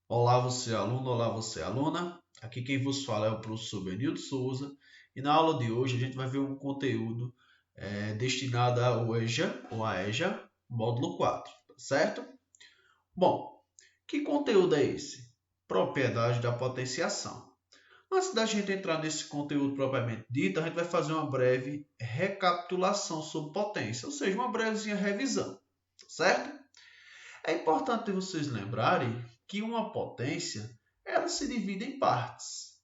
Olá, você aluno, olá, você aluna. Aqui quem vos fala é o professor Benildo Souza e na aula de hoje a gente vai ver um conteúdo destinado ao EJA ou à EJA, módulo 4, tá certo? Bom, que conteúdo é esse? Propriedade da potenciação. Antes da gente entrar nesse conteúdo propriamente dito, a gente vai fazer uma breve recapitulação sobre potência, ou seja, uma brevezinha revisão, tá certo? É importante vocês lembrarem que uma potência ela se divide em partes,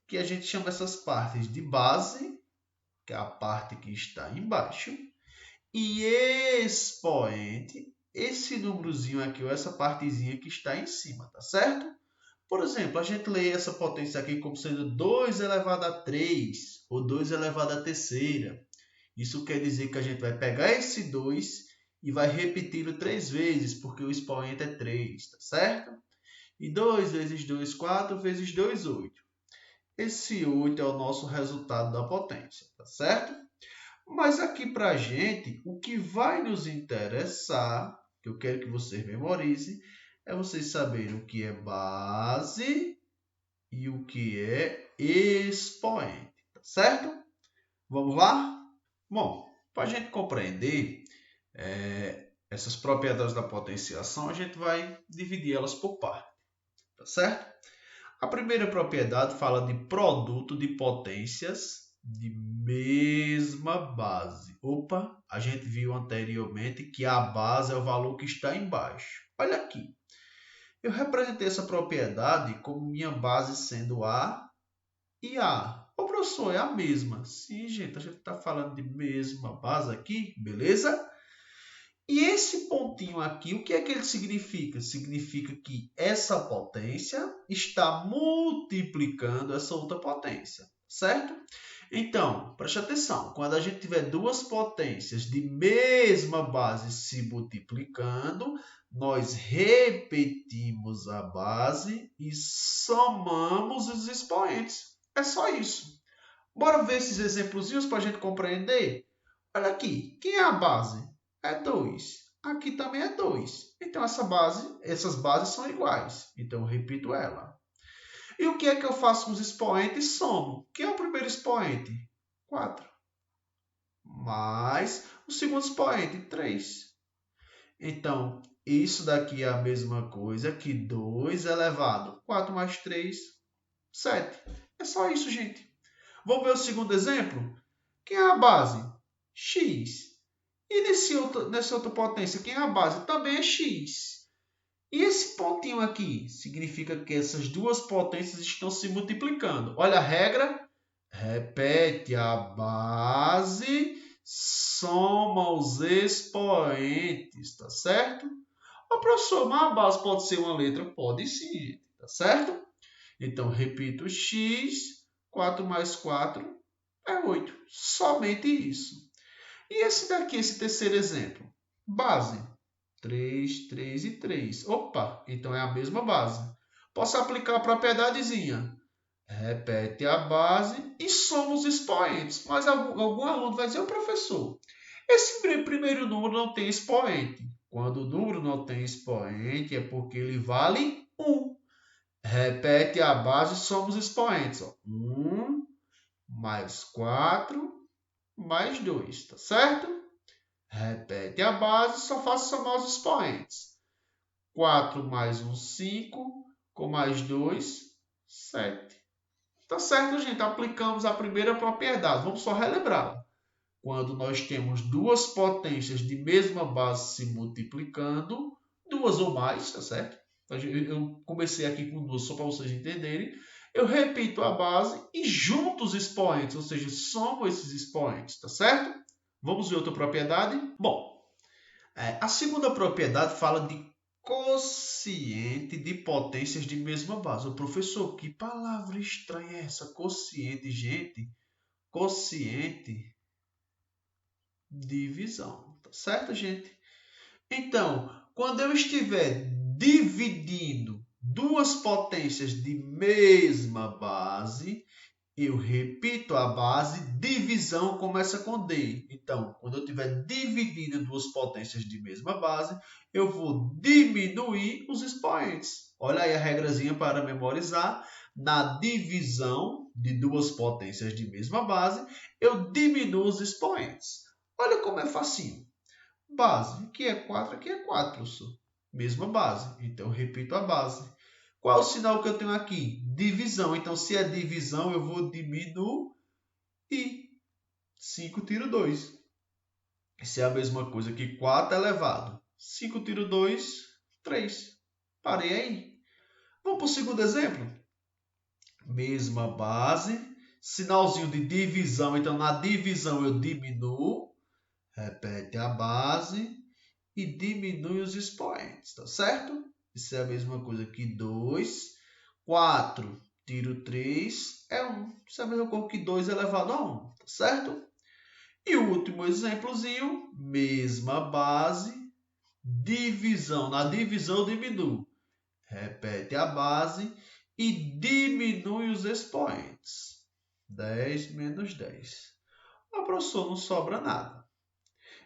que a gente chama essas partes de base, que é a parte que está embaixo, e expoente, esse númerozinho aqui, ou essa partezinha que está em cima, tá certo? Por exemplo, a gente lê essa potência aqui como sendo 2 elevado a 3, ou 2 elevado a terceira. Isso quer dizer que a gente vai pegar esse 2 e vai repeti-lo 3 vezes, porque o expoente é 3, tá certo? E 2 vezes 2, 4 vezes 2, 8. Esse 8 é o nosso resultado da potência, tá certo? Mas aqui para a gente, o que vai nos interessar, que eu quero que vocês memorizem, é vocês saberem o que é base e o que é expoente, tá certo? Vamos lá? Bom, para a gente compreender essas propriedades da potenciação, a gente vai dividir elas por partes, tá certo? A primeira propriedade fala de produto de potências de mesma base. Opa, a gente viu anteriormente que a base é o valor que está embaixo. Olha aqui, eu representei essa propriedade como minha base sendo A e A. Ô, professor, é a mesma. Sim, gente, a gente está falando de mesma base aqui, beleza? E esse pontinho aqui, o que é que ele significa? Significa que essa potência está multiplicando essa outra potência, certo? Então, preste atenção, quando a gente tiver duas potências de mesma base se multiplicando, nós repetimos a base e somamos os expoentes. É só isso. Bora ver esses exemplozinhos para a gente compreender? Olha aqui, quem é a base? É 2. Aqui também é 2. Então, essas bases são iguais. Então, eu repito ela. E o que é que eu faço com os expoentes? Somo. Quem é o primeiro expoente? 4. Mais o segundo expoente, 3. Então, isso daqui é a mesma coisa que 2 elevado. 4 mais 3, 7. É só isso, gente. Vamos ver o segundo exemplo? Quem é a base? X. E nessa outra potência, quem é a base? Também é x. E esse pontinho aqui significa que essas duas potências estão se multiplicando. Olha a regra. Repete a base, soma os expoentes, tá certo? Ô, professor, mas a base pode ser uma letra? Pode sim, gente, tá certo? Então, repito, x, 4 mais 4 é 8. Somente isso. E esse daqui, esse terceiro exemplo? Base. 3, 3 e 3. Opa, então é a mesma base. Posso aplicar a propiedadezinha. Repete a base e soma os expoentes. Mas algum aluno vai dizer, ô professor, esse primeiro número não tem expoente. Quando o número não tem expoente, é porque ele vale 1. Repete a base e soma os expoentes. 1 mais 4 mais 2, tá certo? Repete a base, só faço somar os expoentes. 4 mais 1, 5, com mais 2, 7. Tá certo, gente? Aplicamos a primeira propriedade. Vamos só relembrar. Quando nós temos duas potências de mesma base se multiplicando, duas ou mais, tá certo? Eu comecei aqui com duas só para vocês entenderem. Eu repito a base e junto os expoentes, ou seja, somo esses expoentes, tá certo? Vamos ver outra propriedade? Bom, a segunda propriedade fala de quociente de potências de mesma base. O professor, que palavra estranha é essa? Quociente, gente. Quociente, divisão. Tá certo, gente? Então, quando eu estiver dividindo duas potências de mesma base, eu repito a base, divisão começa com D. Então, quando eu estiver dividindo duas potências de mesma base, eu vou diminuir os expoentes. Olha aí a regrazinha para memorizar. Na divisão de duas potências de mesma base, eu diminuo os expoentes. Olha como é facinho. Base, aqui é 4, aqui é 4, professor. Mesma base, então eu repito a base. Qual é o sinal que eu tenho aqui? Divisão. Então, se é divisão, eu vou diminuir. 5 tiro 2. Isso é a mesma coisa que 4 elevado. 5 tiro 2, 3. Parei aí. Vamos para o segundo exemplo. Mesma base. Sinalzinho de divisão. Então, na divisão eu diminuo. Repete a base. E diminui os expoentes. Tá certo? Isso é a mesma coisa que 2. 4 tiro 3 é 1. Isso é a mesma coisa que 2 elevado a 1. Tá certo? E o último exemplozinho, mesma base, divisão. Na divisão eu diminuo. Repete a base e diminui os expoentes. 10 menos 10. Ah, professor, não sobra nada.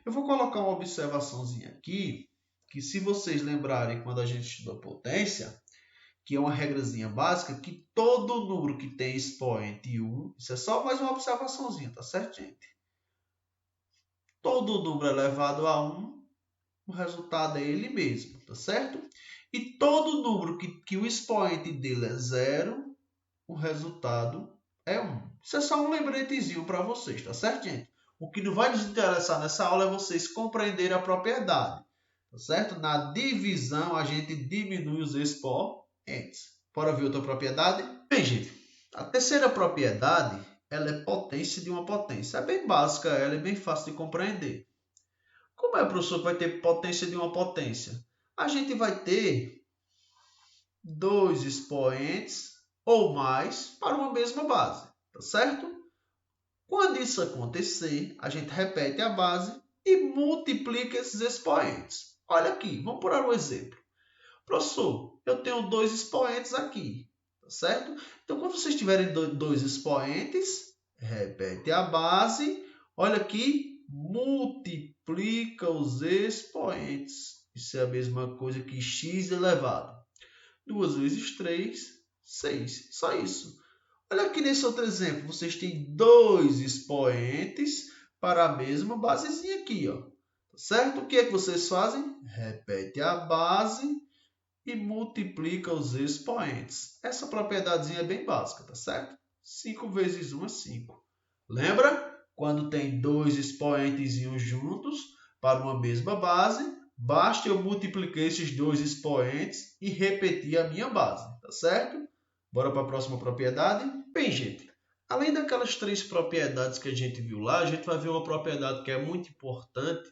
Eu vou colocar uma observaçãozinha aqui, que se vocês lembrarem quando a gente estudou potência, que é uma regrazinha básica, que todo número que tem expoente 1, isso é só mais uma observaçãozinha, tá certo, gente? Todo número elevado a 1, o resultado é ele mesmo, tá certo? E todo número que o expoente dele é 0, o resultado é 1. Isso é só um lembretezinho para vocês, tá certo, gente? O que não vai nos interessar nessa aula é vocês compreenderem a propriedade, tá certo? Na divisão, a gente diminui os expoentes. Bora ver outra propriedade? Bem, gente, a terceira propriedade, ela é potência de uma potência. É bem básica, ela é bem fácil de compreender. Como é, professor, que vai ter potência de uma potência? A gente vai ter dois expoentes ou mais para uma mesma base, tá certo? Quando isso acontecer, a gente repete a base e multiplica esses expoentes. Olha aqui, vamos por um exemplo. Professor, eu tenho dois expoentes aqui, tá certo? Então, quando vocês tiverem dois expoentes, repete a base. Olha aqui, multiplica os expoentes. Isso é a mesma coisa que x elevado. 2 vezes 3, 6. Só isso. Olha aqui nesse outro exemplo. Vocês têm dois expoentes para a mesma basezinha aqui, ó. Tá certo? O que é que vocês fazem? Repete a base e multiplica os expoentes. Essa propriedadezinha é bem básica, tá certo? 5 vezes 1 é 5. Lembra? Quando tem dois expoentes juntos para uma mesma base, basta eu multiplicar esses dois expoentes e repetir a minha base, tá certo? Bora para a próxima propriedade? Bem, gente, além daquelas três propriedades que a gente viu lá, a gente vai ver uma propriedade que é muito importante,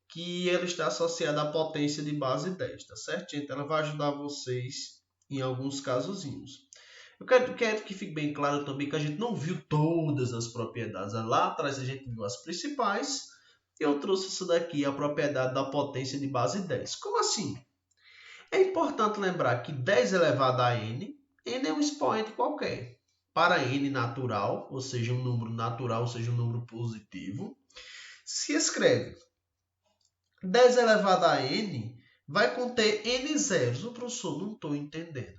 que ela está associada à potência de base 10, tá certo, gente? Ela vai ajudar vocês em alguns casozinhos. Eu quero que fique bem claro também que a gente não viu todas as propriedades. Lá atrás a gente viu as principais. Eu trouxe isso daqui, a propriedade da potência de base 10. Como assim? É importante lembrar que 10 elevado a n, n é um expoente qualquer. Para n natural, ou seja, um número natural, ou seja, um número positivo, se escreve 10 elevado a n vai conter n zeros. O professor, não estou entendendo.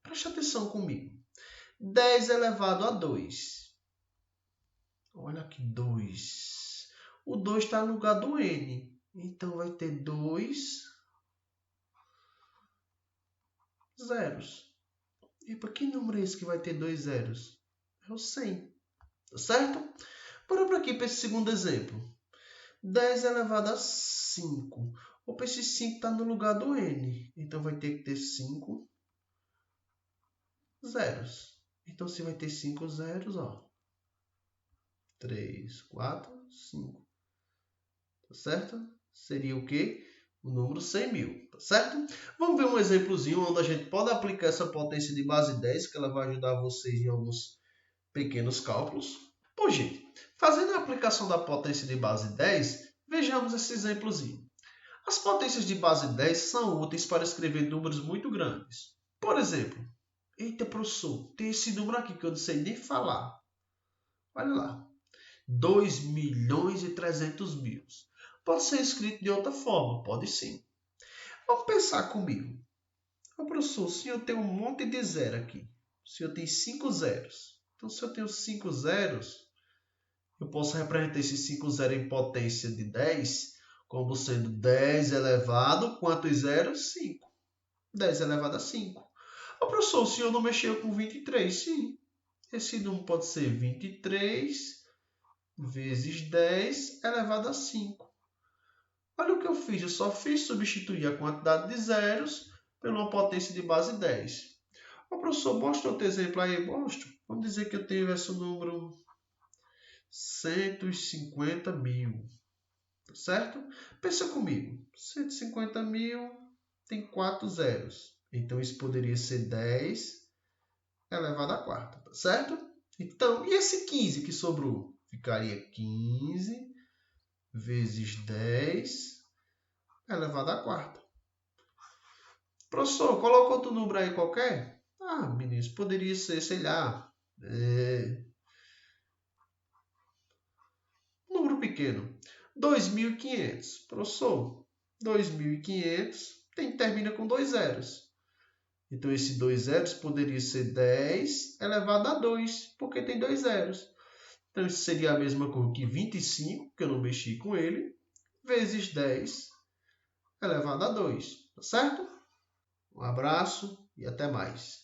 Preste atenção comigo. 10 elevado a 2. Olha aqui, 2. O 2 está no lugar do n. Então, vai ter 2 zeros. E para que número é esse que vai ter 2 zeros? É o 100. Tá certo? Bora para aqui, para esse segundo exemplo. 10 elevado a 5. Opa, esse 5 está no lugar do n. Então, vai ter que ter 5 zeros. Então, se vai ter 5 zeros, ó. 3, 4, 5. Tá certo? Seria o quê? O número 100.000, tá certo? Vamos ver um exemplozinho onde a gente pode aplicar essa potência de base 10, que ela vai ajudar vocês em alguns pequenos cálculos. Bom, gente, fazendo a aplicação da potência de base 10, vejamos esse exemplozinho. As potências de base 10 são úteis para escrever números muito grandes. Por exemplo, eita, professor, tem esse número aqui que eu não sei nem falar. Olha lá. 2.300.000. Pode ser escrito de outra forma? Pode sim. Vamos pensar comigo. professor, o senhor tem um monte de zero aqui. O senhor tem 5 zeros. Então, se eu tenho 5 zeros, eu posso representar esses 5 zeros em potência de 10 como sendo 10 elevado, quantos zeros? 5. 10 elevado a 5. Professor, o senhor não mexeu com 23? Sim. Esse número pode ser 23 vezes 10 elevado a 5. Olha o que eu fiz. Eu só fiz substituir a quantidade de zeros por uma potência de base 10. Professor, mostra outro exemplo aí. Mostro. Vamos dizer que eu tenho esse número 150.000. Certo? Pensa comigo. 150.000 tem 4 zeros. Então, isso poderia ser 10 elevado a quarta. Tá certo? Então, e esse 15 que sobrou? Ficaria 15 vezes 10 elevado a quarta. Professor, coloca outro número aí qualquer? Meninos, poderia ser, sei lá, número pequeno. 2.500. Professor, 2.500 termina com 2 zeros. Então, esse 2 zeros poderia ser 10 elevado a 2, porque tem 2 zeros. Então, isso seria a mesma coisa que 25, que eu não mexi com ele, vezes 10 elevado a 2. Tá certo? Um abraço e até mais.